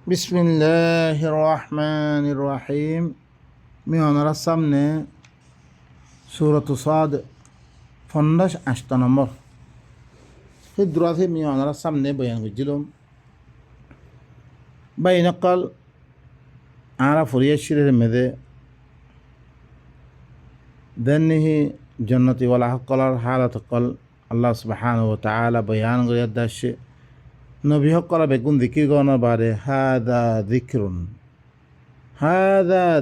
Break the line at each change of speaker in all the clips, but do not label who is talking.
বিসমিল্লাহির রহমানির রহিম। মিওনার সামনে সূরাতু সাদ 58 নম্বর সেই দূরাতে মিওনার সামনে বয়ান করছিলাম বাইনকাল আরা ফরিয়া শিরের মেদে দেননিহি জন্নতি ওয়ালা হকলার হালত কল আল্লাহ সুবহানাহু ওয়া তাআলা বয়ান করে দাসে নবী হকলা বেগুন জিকির গণার বারে হাদা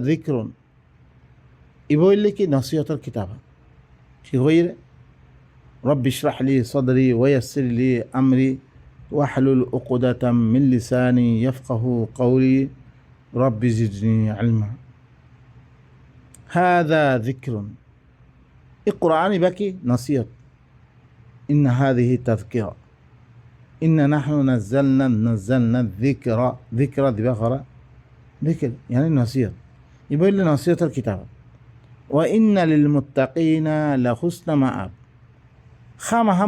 যিকরুন ইবইলে কি নসিহতের কিতাব কি হইরে রব্বি ইশরাহ লি সদরি ওয়া ইয়াসসির লি আমরি ওয়াহলুল উকদাতাম মিন লিসানি ইয়াফকাহু কওলি রব্বি জিদনি ইলমা। হাদা যিকরুন এই কোরআন বাকি নসিহত। ইন্না হাদিহি তাযকিরা ইন্না নাহনু নাজ্জালনা যিকরা দিবা করা যিকর يعني নসিহত ইবইলে নসিহতের কিতাব। ওয়া ইন্না লিল মুত্তাকিনা লাহুসনা মাআব খামাহা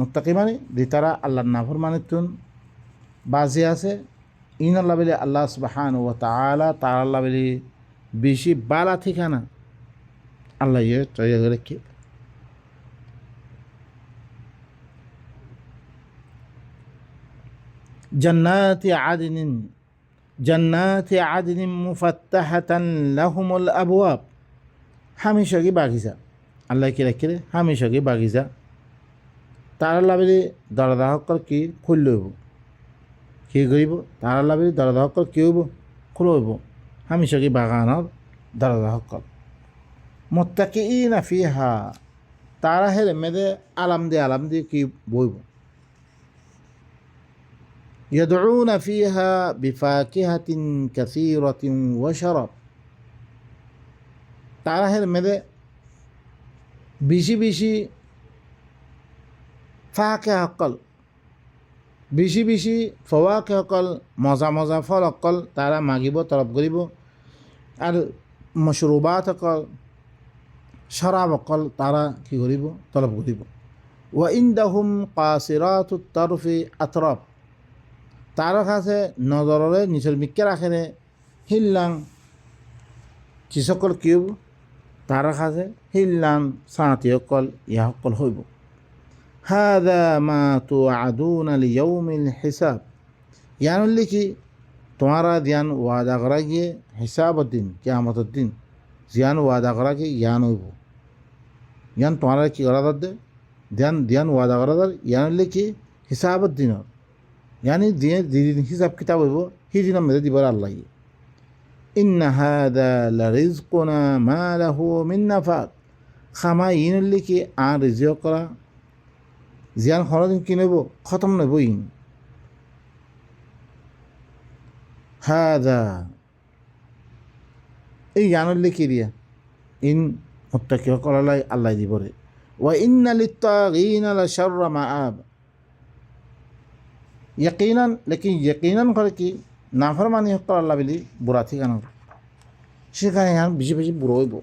মুত্তাকি মানে যে তারা আল্লাহর নাফরমানিতুন বাজে আছে ইন আল্লাহ বলে আল্লাহ সুবহানাহু ওয়া তাআলা তার আল্লাহ বলে বেশি বালা ঠিকানা আল্লাহ তৈরি করে রেখে। জান্নাতি আদনিন মুফাত্তাহাতান লাহুমুল আবওয়াব হামেশাকি বাগিচা আল্লাহ কি রেখে হামেশাকি বাগিচা তার আল্লাহ বলে দরজা হকল কি খুললে হইব কি করিব তার আল্লাহ বলে দরজা হকল কি হইব খুলে হইব হামেশাকি বাগানের দরজা হকল মুত্তাকিইনা ফিহা তারা হেরে মেদে আলাম দিয়ে কি বইব ইয়াদউনা ফিহা বিফাকিহাতিন কাসীরাতিন ওয়া শারাব তারা হের মেদে বেশি ফাঁকে অকল বেশি ফওয়াকে অকল মজা ফল অকল তারা মাগিব তলব করিব আর মশরুবাত অকল শরাব অকল তারা কি করিব তলব করিব। ওয়া ইনদাহুম কাসিরাতুত তারফি আতরাব তার কাছে নজরে নিচল মিক্কে রাখেনে হিল্লাং চিসকল কিউব তার কাছে হিল্লাং সাঁতি অকল ইয়া অকল হইব। হাদা মা তুআদুনা লিয়াউমিল হিসাব ইয়ানুল্লি কি তোমারা ধ্যান ওয়াদা করা গিয়ে হিসাবত দিন কিয়ামতের দিন জ্ঞান ওয়াদা করা গিয়ে জ্ঞান হইব জ্ঞান তোমারা কি করা দে ধ্যান ওয়াদা করা দর ইয়ানুল্লি কি হিসাবত দিন यानी दिन हिसाब किताब हो ही दिन मेरे दिबर अल्लाह इन्ना हादा लरिज़्कुना मा लहु मिन नफाद खामा इनल्ली कि आ रिज़्क करा जियान खरदिन कि नेब खत्म नेब इन हादा এই জানল্লি কি দিয়া ইন মুত্তাকি করালাই আল্লাহ দিবরে ওয়া ইন্না লিত্তাগিনা লাশাররা মাআব यकीनन लेकिन यकीनन कर कि नाफरमानी हक अल्लाह बिली बुरा ठिकाना সেখানে यहाँ বেশি বুড়ো হইব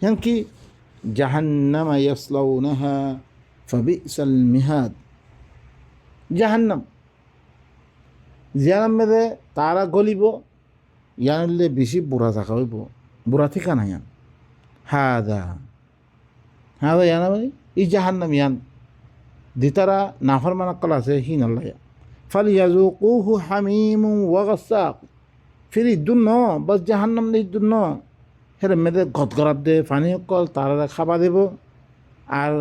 यहाँ कि জাহান্নাম ইয়াসলাউনাহা ফাবিসাল মিহাদ জাহান্নাম মেদে তারা গলিব ইয়ানলে বেশি বুড়া থাকা হইব বুড়া ঠিকানা ইয়ান হাদা ইয়ানা মানে এই জাহান্নাম ইয়ান দিতারা নাফরমান কল আছে হিন আল্লাহ فليذوقوه حميم وغساق फिर इदुन्नो बस जहन्नम ने इदुन्नो हेरे मेदे गदगराब दे पानी कल तारा खाबा देब और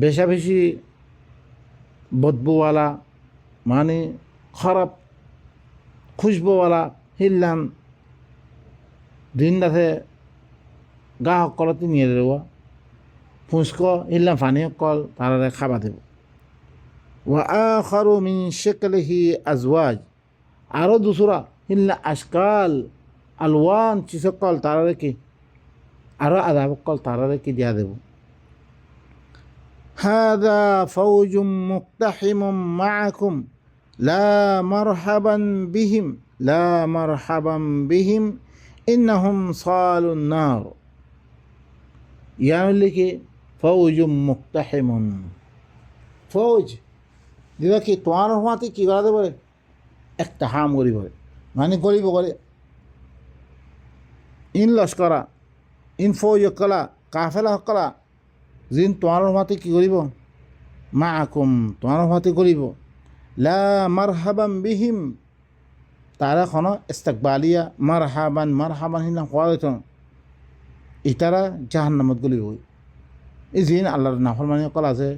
बेशी बदबूवाला माने खराब खुशबूवाला हिल्लान दिन दाथे गाह कलती निये देव फुसको हिल्लान पानी कल तारा खाबा देब वा आखरु मिन शिकलिही अजवाज आरो दूसरा हिल्ला अशकाल अलवान चिसकल तारा की आरो आदाब कल तारा की दिया देव। हादा फौजुम मुक्तहिमुम माअकुम ला मरहबन बिहिम इन्नहुम सालुन नार यानी कि फौजुम मुक्तहिमुन फौज দিবা কি তোমার হওয়াতে কী করা দেবে একটা হাম করিব মানে করিব করে ইন লস্করা ইন ফৌজ কলা কাফেলা সকলা যিন তোমার মাতে কি করিব মা আকুম তোমার মাতে করিব লা মারহাবাম বিহিম তারা খন ইস্তেকবালিয়া মারহাবান হিনা কোয়া হইত ইতারা জাহান্নামত গলিব এই যিন আল্লাহর নাফরমানি সকল আছে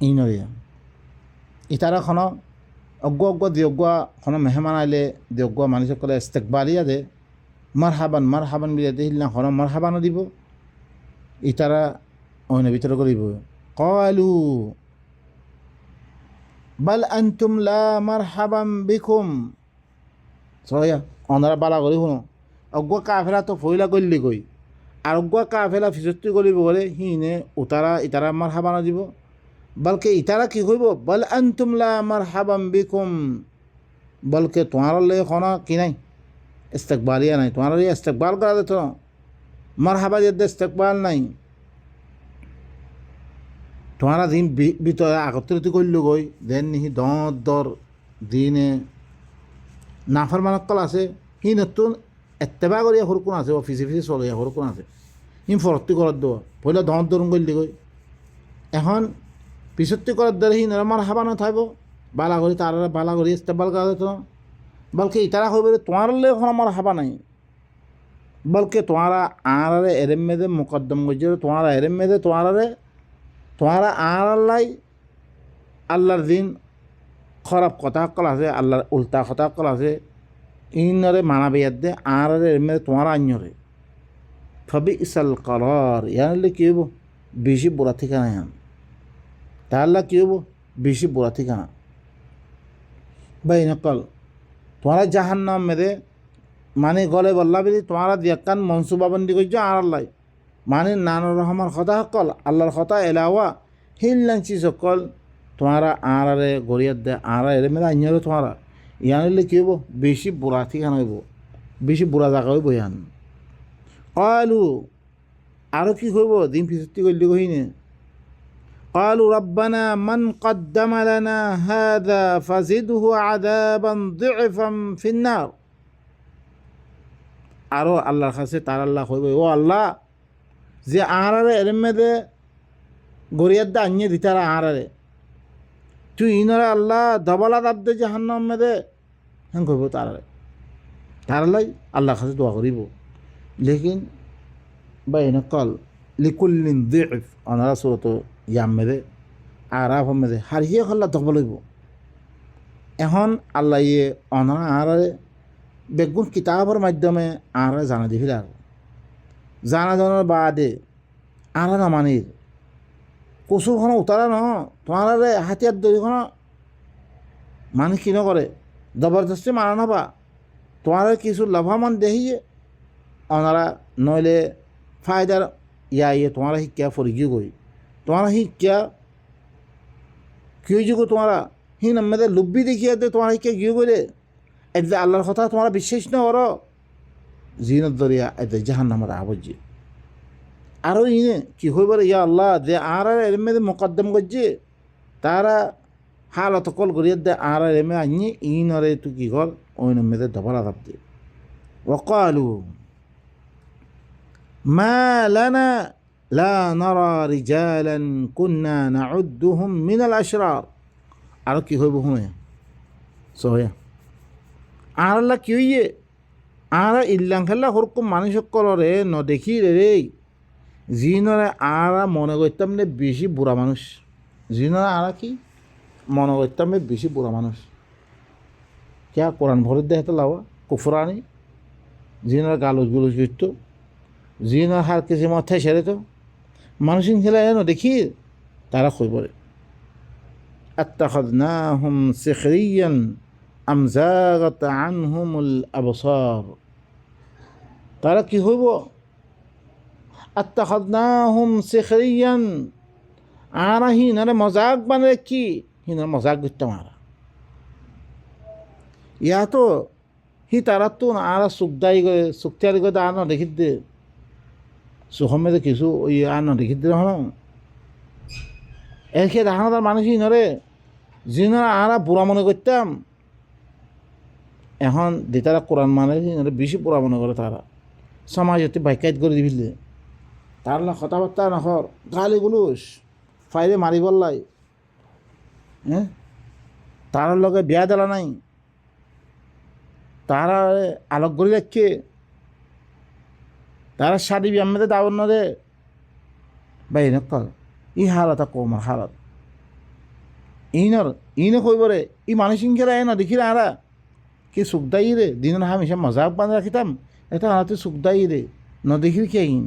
ইনরিয়া ইতারা খন অজ্ঞ খন মেহমান আইলে দিয়জ্ঞ মানুষ সকলে ইস্তেকবালিয়া দে মারহাবান বিলিয়া দে হিলনা খন মারহাবানও দিব ইতারা অন্য ভিতরে করিব ক্বালু বাল আনতুম লা মারহাবান বিকুম সয়া অনারা বালা করি শুনো অজ্ঞ কাফেলা তো ফইলা করলি কই আর অজ্ঞ কাফেলা ফিসত্তি করিব বলে হিনে উতারা ইতারা মারহাবান দিব বলকে ইতারা কি কইব বল আনতুম লা মারহাবান বিকুম বলকে তোমার লে খন কি নাই ইস্তেকবালিয়া নাই তোমার ইস্তেকবাল করা যেত মারহাবা যে ইস্তেকবাল নাই তোমারা দিন ভিতরে একত্রিত করল গই দেন নিহি দর দিনে নাফরমান আছে সি নতুন এত্তেবা করিয়া সরকুন আছে ফিসি চলিয়া সরকুন আছে সি ফরত্তি করার দেওয়া পহিলা দরুন করলি গই এখন পিছত্তি করার দ্বারা সি নরমার হাবা নথাইব বালা করি তার বালা করি ইস্তেবাল করা যেত বলকে ইতারা হইব তোমার এখন আমার হাবা নাই বলকে তোমারা আরে এরেম মেদে মুকদ্দম করছে তোমারা এরেম মেদে তোমারা আর আল্লাহর দিন খারাপ কথা সকল আছে আল্লাহর উল্টা কথা সকল আছে ইনরে মানাবিয়াত দে আর এমনি তোমার আঞ্জরে ফবি ইসাল করার ইয়ানলে কী হইব বেশি বুড়া ঠিকানা ইয়ান তাহলে কী হইব বেশি বুড়া ঠিকানা বা ইনকল তোমারা জাহান্নাম মেদে মানে গলে বললা বলি তোমারা দিয়াকান মনসুবাবন্দি করছো আর আল্লাহ মানে নানুর রহমান কথা সকল আল্লাহর কথা এলাওয়া হিল্লাঞ্চি সকল তোমারা আরে গড়িয়ার দে আর এর মেলে আইনরে তোমারা ইয়ান হইলে কী হইব বেশি বুড়া ঠিকানা হইব বেশি বুড়া জায়গা হইব ইয়ান কয়ালু আরও কি হইব দিন ফিসত্তি করলি কহিনে قالوا ربنا من قدم لنا هذا فزده عذابا ضعفا في النار আরও আল্লাহর কাছে তার আল্লাহ হইব ও আল্লাহ যে আঁড়ারে এর মেদে গড়িয়ার দা আনিয়ে দিতারা আঁড়ারে তুই ইনরে আল্লাহ দবলা দাব দে জাহান্নাম মেদে হ্যাঁ কইব তারালাই আল্লাহর কাছে দোয়া করিব লেকিন বা এনকল লিকুল্লিন দিফ অনারা সুরত ইয়াম মেদে আরাফ মেদে হারিয়ে হল্লা দবল হইব এখন আল্লাহ ইয়ে অনারা আঁড়ারে বেগুন কিতাবের মাধ্যমে আঁড়ারে জানা দিছিল আর জানা জানার বাদে আঁড়া নামানির কচুখন উতারা ন তোমার হাতিয়ার দড়িখন মানে কি নকরে জবরদস্তি মারা নবা তোমার কিছু লাভমান দেখিয়ে অনারা নইলে ফায়দার ইয়ে তোমার শিক্ষা ফরিগি গই তোমার শিক্ষা কি যোগ তোমার সি নামে লুব্বি দেখিয়ে দে তোমার শিক্ষা গিয়ে গলে এতে আল্লাহর কথা তোমার বিশ্বাস ন কর জিনত দরিয়া এতে জাহান্নামের আবজ্জি আরও ইনে কি হইব ইয়া আল্লাহ যে আর এর মেদে মোকদ্দম করছে তারা হালত কল করিয়ে দে আর এমে আনি ইনরে তু কি কর ওই মেদে ধবলা দাব দে ওকালু মা লানা লা নারা রিজালান কুন্না নাউদ্দুহুম মিনাল আশরার আর কি হইব হুমে সহয়া আর আল্লাহ কি হইয়ে আর ইল্লাং খেলা হরকম মানুষ কলরে ন দেখি রে জিনরে আরা মনে করতাম নে বেশি বুড়া মানুষ জিনরে আরা কি মনে করতাম বেশি বুড়া মানুষ ক্যা কোরআন ভরে দেখতে লাওয়া কুফরানি জিনরে গালুজ গুলুজ করতো জিনর হার কিছু মাথায় সেরে তো মানুষিন খেলা এন দেখি তারা কই পড়ে আত্তাখাযনাহুম সিখরিয়ান আম যাগাত আনহুমুল আবসার তারা কি হইব আত্তাখাযনাহুম সিখরিয়ান আরা হিনারে মজাক বানায় কি হিনার মজাক করতাম আরা ইয়া তো হি তারা তো আরা সুখদাই করে সুখতিয়ারি করে আর না দেখি দে সুখমেদে কিছু ওই আর না দেখি দে হন এর খেয়ে দেখানো তার মানুষ হিনরে যিনারা আরা বুড়া মনে করতাম এখন যেতারা কোরআন মানে বেশি পড়া মনে করে তারা সমাজতে বাইকাইত করে দিবিলে তার কথাবার্তা নখর গালি গুলুস ফাইলে মারিব লাই হ্যাঁ তার লগে বিয়া দেলা নাই তারা আলোক করে রাখছে তারা শাদি বিয়ার মধ্যে দাবন নদে বাই নকল ই হালত কমার হালত ইনে কইবরে ই মানুষ ইনকেরা না দেখিরা আরা কি সুখদাই রে দিনের হামেশা মজাক বান রাখিতাম এটা হাতে সুখদাই রে নদেখির কে ইন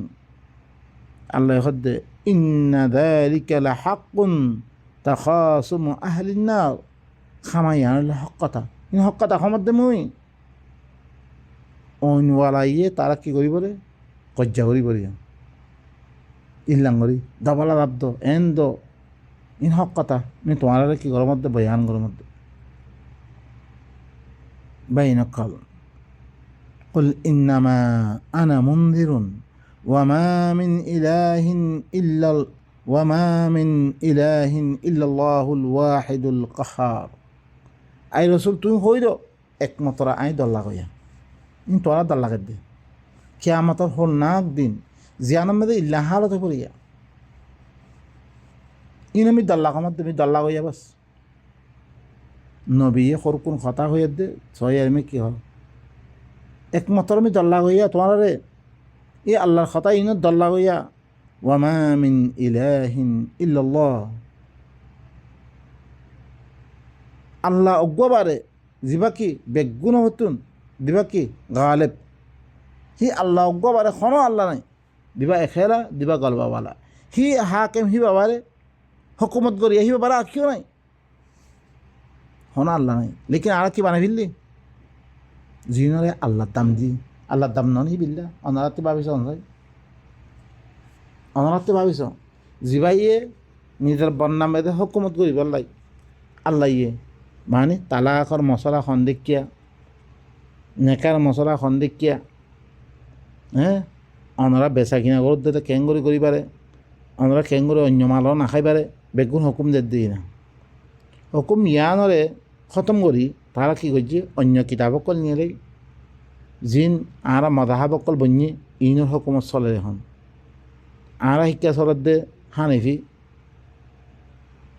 আল্লাহ হদ্দে ইন্না যালিকা লাহাক্কুন তাখাসুমু আহলিন নার খামাইয়ান হক কথা ইন হক কথা খমদ্দে মুই অনওয়ালাইয়ে তারা কি করি বলে কজ্জা করি বলি ইল্লাঙ্গরি দাবালা দাব্দ এন্দ ইন হক কথা নি তোমার কি গরম মধ্যে বয়ান গরম মধ্যে বাইনকাল قل إنما أنا منذر وما من إله إلا الله الواحد القهار আই রসুল তুমি হইল একমাত্র আই দল্লা কইয়া ইন তোরা দল্লা করে দে কিয়ামতর হল নাক দিন জিয়ানার মধ্যে ইল্লা হালতে পড়িয়া ইন আমি দল্লা কমার তুমি দল্লা কইয়া বাস নবী সর কোন কথা হইয়া দে ছয় আমি কি হল একমাত্র আমি দল্লা কইয়া তোমার রে এ আল্লাহর কথা ইনত দল্লা কইয়া ওয়ামা মিন ইলাহিন ইল্লাল্লাহ আল্লাহ অজ্ঞবারে দিবা কি বেগুন হতুন দিবা কি গালেব হি আল্লাহ অজ্ঞবারে কোনো আল্লাহ নাই দিবা এখেলা দিবা গলবাওয়ালা হি হাকেম হি বাবারে হকুমত করিয়া হি বাবারা আখিও নাই হন আল্লাহ নাই লেকিন আর কি বানাই ফেললি জিনরে আল্লাহর দাম দি আল্লাহর দাম নন হি বিল্লা অনারাতে ভাবিস অনারাতে ভাবিস জিবাইয়ে নিজের বন্যা মেয়েদের হকুমত করিব আল্লাহ ইয়ে মানে তালাকর মশলা সন্দেকিয়া নেকার মশলা সন্দেকিয়া হ্যাঁ অনরা বেচা কিনা করত দিতে কেঙ্গরি করি পারে অনরা কেঙ্গরি অন্য মালও নাখাই পারে বেগুন হুকুম দিই না হুকুম ইয়ানরে খতম করি তারা কি করছে অন্য কিতাবকল নিয়ে লাই জিন আরা মাদাহাবকল বন্যে ইনের হুকুমত চলে এখন আরা শিক্ষা চলত দে হানিফি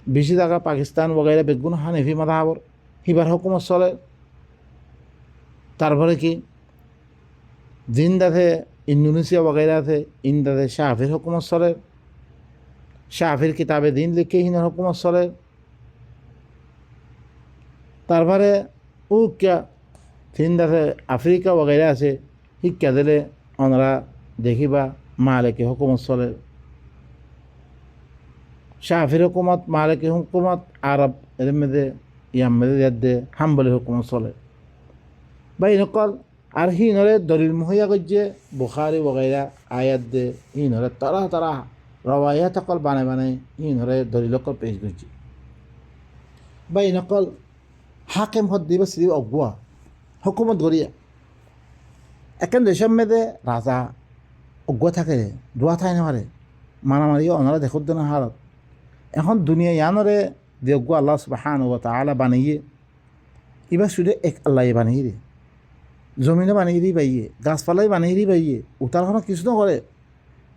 বেশি জায়গা পাকিস্তান বগাইরা বেগুন হানিফি মাদাহাবর হিবার হুকুমত চলে তারপরে কি জিন্দাতে ইন্দোনেশিয়া বগাইরাতে ইন্দাতে শাহফির হুকুমত চলে শাহফির কিতাবে দিন লিখে হিনের হুকুমত চলে তারপরে ও কিয়া জিন্দাতে আফ্রিকা বগাইরা আছে শিক্ষা দিলে ওনারা দেখিবা মালিকি হুকুমত চলে শাহফির হুকুমত মালিকি হুকুমত আরব এর মধ্যে ইয়ার মধ্যে দে হাম্বলি হুকুমত চলে বা ইনকল আর হিনরে দলিল মুহৈয়া করছে বুখারি বগাইরা আয়াত দে হিনরে তারা রবাইয়া তকল বানাই হিনরে দলিলকল পেশ করছে বা ইনকল হাকেম হদ দিবা শ্রী অগুয়া হুকুমত গড়িয়া এখন দেশের মেয়েদে রাজা অজ্ঞ থাকে দোয়া থাই নারে মারামারি ওনারা দেখত না হারত এখন দুনিয়া ইয়ানরে দেজ্ঞ আল্লাহ সুবহানাহু ওয়া তাআলা বানিয়ে এবার শুধু এক আল্লাহ বানিয়ে রে জমিনে বানিয়ে দি পাইয়ে গাছপালাই বানিয়ে দি পাইয়ে উতারখানা কিছু নকরে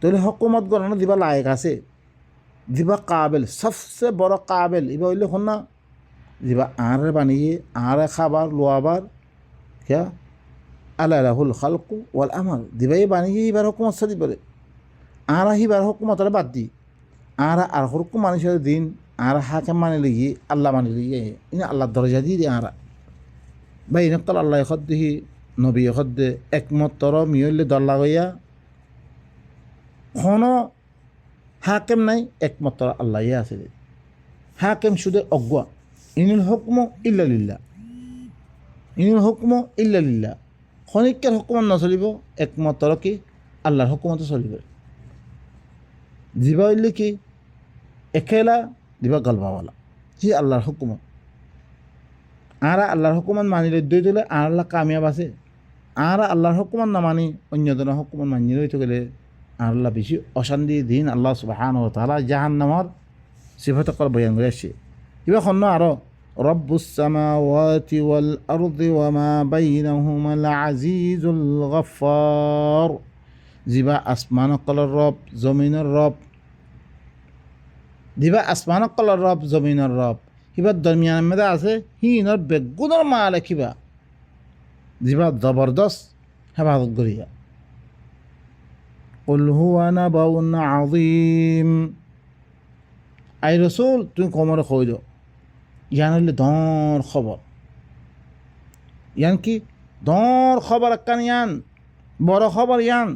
তাহলে হকুমত গণনা দিবা লায়ক আছে দিবা কাবেল সবচেয়ে বড় কাবেল এবার হইলে শোন না দিবা আরে বানিয়ে আরে খাবার লোয়াবার क्या আল্লাহ লাহুল খালকু ওয়াল আমাল দিবাই বানিয়ে এবার হুকুমত সাদি বলে আরা হিবার হুকুমত বাদ দি আরা আর হুকুম মানুষের দিন আর হাকে মানে লিগি আল্লাহ মানে লিগে ইনি আল্লাহর দরজা দিয়ে দিয়ে আরা বা ইনকাল আল্লাহ খদ্দিহি নবী খদ্দে একমত তর মিয়লে দল্লা গইয়া কোনো হাকেম নাই একমত তর আল্লাহ আছে হাকেম শুধু অজ্ঞা ইনুল হুকম ইল্লা লিল্লাহ ইনুল হুকম ইল্লা লিল্লাহ খনিকের হুকুমত নচলিব একমতর কি আল্লাহর হুকুমতে চলিব দিবা হইলে কি একেলা দিবা গলবাওয়ালা হি আল্লাহর হুকুমত আরা আল্লাহর হুকুমত মানিলে দই দিলে আর আল্লাহ কামিয়াব আছে আর আল্লাহর হুকুমত না মানি অন্যজনের হুকুমত মানি রইতে গেলে আর আল্লাহ বেশি অশান্তি দিন আল্লাহ সুবহানাহু ওয়া তাআলা জাহান্নামর সিফাত কর বয়ান করে আসছে এবার খন্ন আরও রব্বুস সামাওয়াতি ওয়াল আরদি ওয়া মা বাইনাহুমাল আজিজুল গফফার, যিবা আসমান অকলৰ ৰব জমিনৰ ৰব, যিবা আসমান অকলৰ ৰব জমিনৰ ৰব, কিবা দৰমিয়ান মেদা আছে সিনৰ বেগুণৰ মালে কিবা যিবা জবৰদস্ত হেফাজত করিয়া। কুল হুয়া নাবাউন আযীম, আই রসুল তুমি কমরে কইল ইয়ান হইলে দর খবর, ইয়ান কি দর খবর একখান, ইয়ান বড় খবর, ইয়ান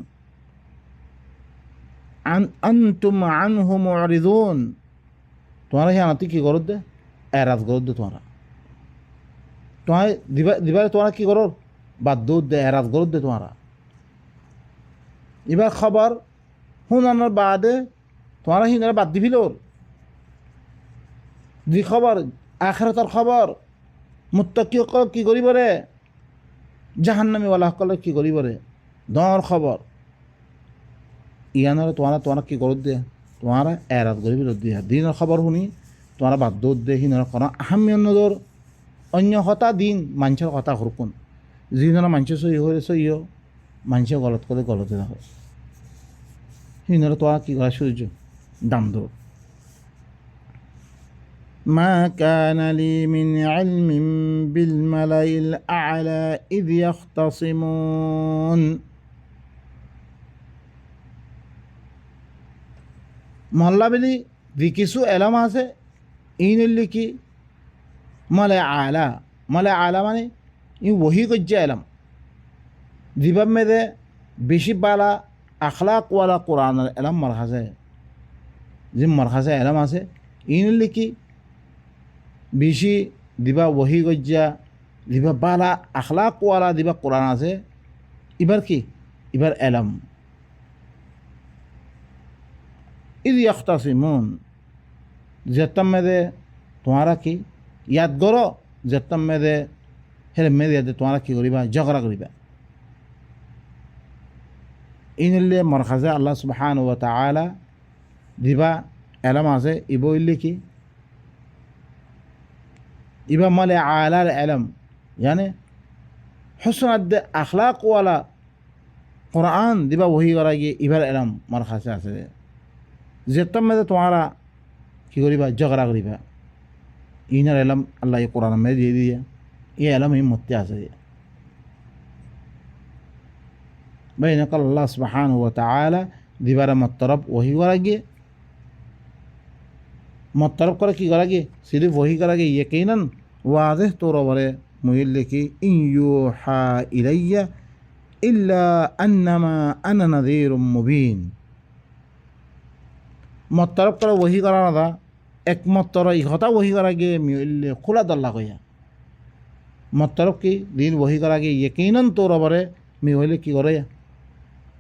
আনতুম আনহু মুরিদুন, তোমারা ইয়ানতি কি করো দে এরাজ করো দে, তোমার দিবারে তোমরা কি করো বাধ্য দে এরাজ করো দে, তোমরা এবার খবর শুনানোর বাদে তোমরা হিনারা বাদ দিবিল, যি খবর আখিরাতের খবর মুত্তাকিসকল কি করিব রে, জাহান্নামী ওয়ালাসকলে কি করিব রে দর খবর, ইয়ানরে তোমরা কি করো দে তোমরা এরাজ করি বিরোধ দিয়া দিনের খবর শুনি তোমরা বাধ্য দে হিনারা কোনো আহাম্য নজর অন্য কথা দিন মানুষের কথা হরকুন, যিজনে মানুষের সহি হয়ে সহিও মানুষে গলত করে গলতে দেখো, হিনারা তোরা কি করা সূর্য দাম দৌড়। ما كان لي من علم بالملأ الأعلى إذ يختصمون, মহল্লা বলি যে কিছু এলাম আছে ইনলি কি মালে আলা, মালে আলা মানে ই ওহি গজ্জা এলাম, জিবাব মেদে বেশি বালা আখলাক ওয়ালা কোরআনের এলাম মারখাজে, যে মারখাজে এলাম আছে ইনলি কি বেশি দিবা ওহি গজ্জা দিবা বালা আখলাক ওয়ালা দিবা কোরআন আছে, এবার কি এবার এলাম। ইদ ইয়াখতাসিমুন, যেতাম মেদে তোমারা কি ইয়াদ করো, যেতাম মেদে হেরে মেদে তোমরা কি করিবা ঝগড়া করিবা। ইনলে মরখাজে আল্লাহ সুবহানাহু ওয়া তাআলা দিবা এলাম আছে, ইবো ইল্লি কি ইবা মালে আলার এলাম यानी হুসনাদ আখলাক ওয়ালা কোরআন দিবা ওহি করা গিয়ে ইবার এলাম মার কাছে আছে, যেতাম মেদে তোমরা কি করিবা ঝগড়া করিবা, ইনার এলাম আল্লাহ কোরআন মেয়ে দিয়ে দিয়ে এই এলাম এই মধ্যে আছে। ভাই নকল আল্লাহ সুবহানাহু ওয়া তাআলা দিবারে মতরফ ওহি করা গিয়ে, মতরফ করে কি করা গিয়ে সিরিফ ওহি করা গিয়ে ইয়াকিনান ওয়াজিহ তোর বলে মুইল কি ইন ইউহা ইলাইয়া ইল্লা আন্নামা আনা নাযীরুম মুবিন, মতরফ করে ওহি করা না একমতর ইহতা ওহি করা গিয়ে মিলে খোলা দল্লা কইয়া, মতরফ কি দিন ওহি করা গিয়ে ইয়াকিনান তোর বলে মি হইলে কি করে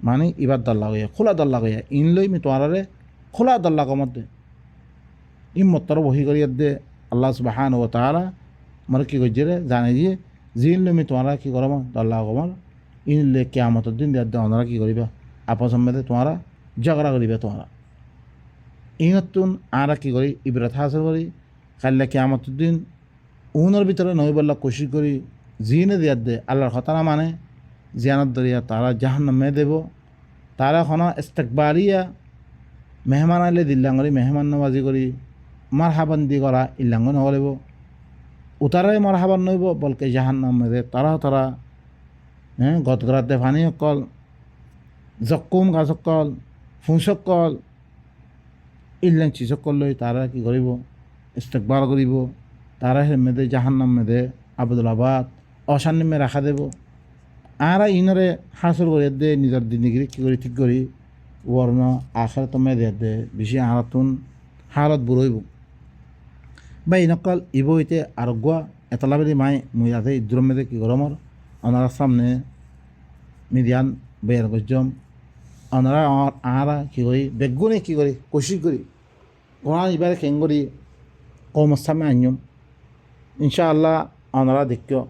মানে ইবার দল্লা কইয়া খোলা দল্লা কইয়া ইন লই মি তোয়ারে খোলা দল্লা কমতে ইম মতরফ ওহি করিয়া দে আল্লাহ সুবহানাহু ওয়া তাআলা মানে কি করছে রে জানে যে জিন লই মি তোমরা কি করম দল্লা কমর ইন লে কিয়ামতের দিন দে তোমরা কি করিবা আপস সম্বন্ধে তোমরা ঝগড়া করিবা, তোমরা ইনতুন আরা কি করি ইবরাত হাসিল করি কাল্লা কিয়ামতের দিন উনের ভিতরে নই বল্লা কোশিশ করি জিনে দিয়ার দে আল্লাহর কথা না মানে জিয়ানত দরিয়া তারা জাহান্নামে দেব, তারা কোনো ইস্তেকবারিয়া মেহমান আইলে দিল্লাঙ্গরি মেহমান নবাজি করি মারহাবান্দি করা ইল্লাঙ্গ নগরিব, উতারাই মারহাবান নইব বলকে জাহান্নামে দে তারা গতগ্রাতে ফানি অকল জক্কুম গাছকল ফুঁসকল ইল্লাং চিসকল লই তারা কি করিব ইস্তেকবার করিব, তারা হে মেদে জাহান্নাম মেদে আবদুল্লাবাদ অশান্নিমে রাখা দেব, আরা ইনরে হাসল করে দে নিজের দিনগিরি কী করি ঠিক করি ওর্ণ আখার তো মেদে দে বেশি আহারাতুন হালত বুড়ইব। বা ইনকাল ইবইতে আরোগ্য এতলাবেদি মাই মুই আছে ইদ্রম মেদে কি গরমর ওনার সামনে মিডিয়ান বের গজম ওনারা আরা কী করি বেগুনে কী করি কোশিশ করি কোরআন এবারে খেং করি কৌমের সামনে আনিম ইনশাআল্লাহ ওনারা দেখিও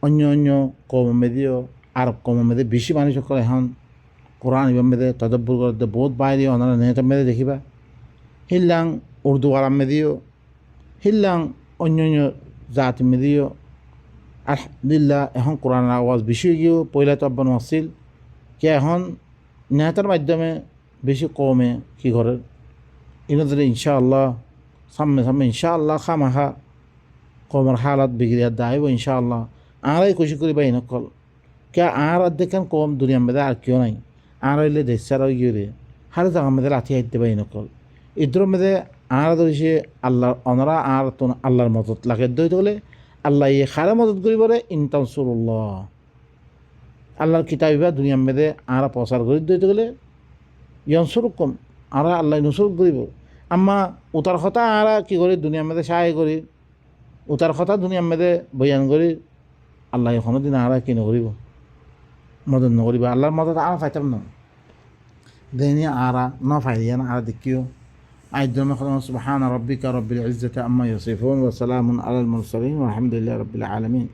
অন্য অন্য কৌম মেদিও আরব কৌম মেদে বেশি মানুষ সকল এখন কোরআন ইবাম মেদে তদব্বর করতে বহুত বাইরে ওনারা নেতা মেদে দেখিবা, হিল্লাং উর্দু আরাম মেদিও হিল্লাং অন্য অন্য জাতি মেদিও আলহামদুলিল্লাহ এখন কোরআন আওয়াজ বেশি গিয়েও পয়লা তো আব্বানো আসছিল কে এখন নেতার মাধ্যমে বেশি কমে কি ঘরের ইনদের ইনশাআল্লাহ সামনে সামনে ইনশাআল্লাহ খামাখা কমর হালাত বিগড়িয়া দাইব ইনশাআল্লাহ আরাই খুশি করি বাই নকল কে আর দেখেন কম দুনিয়া মেদে আর কেউ নাই আর হইলে দেশার ওই গিয়ে হারে জায়গা মেদে লাঠি হাইতে বাই নকল ইদ্র মেদে আর ধরেছে আল্লাহর অনরা আর তো আল্লাহর মদত লাগে দইতে হলে আল্লাহ ইয়ে খারে মদত করি বলে ইনতানসুরুল্লাহ আল্লাহর কিতাবিবা দুনিয়া মেদে আর প্রচার করি দইতে গেলে ইয়নসুরকম আর আল্লাহ নসুর করিব আম্মা উতার কথা আর কি করি দুনিয়া মেদে সাহায্য করি উতার কথা দুনিয়া মেদে বয়ান করি আল্লাহ এখনো দিন আর কি নকরিব মদত নকরিব আল্লাহর মদত আর ফাইতাম না দেনি আর ন ফাইদিয়া না আর দেখিও আইদম সুবহান রাব্বিকা রাব্বিল ইজ্জাতি আম্মা ইয়াসিফুন ওয়া সালামুন আলাল মুরসালিন ওয়া আলহামদুলিল্লাহি রাব্বিল আলামিন।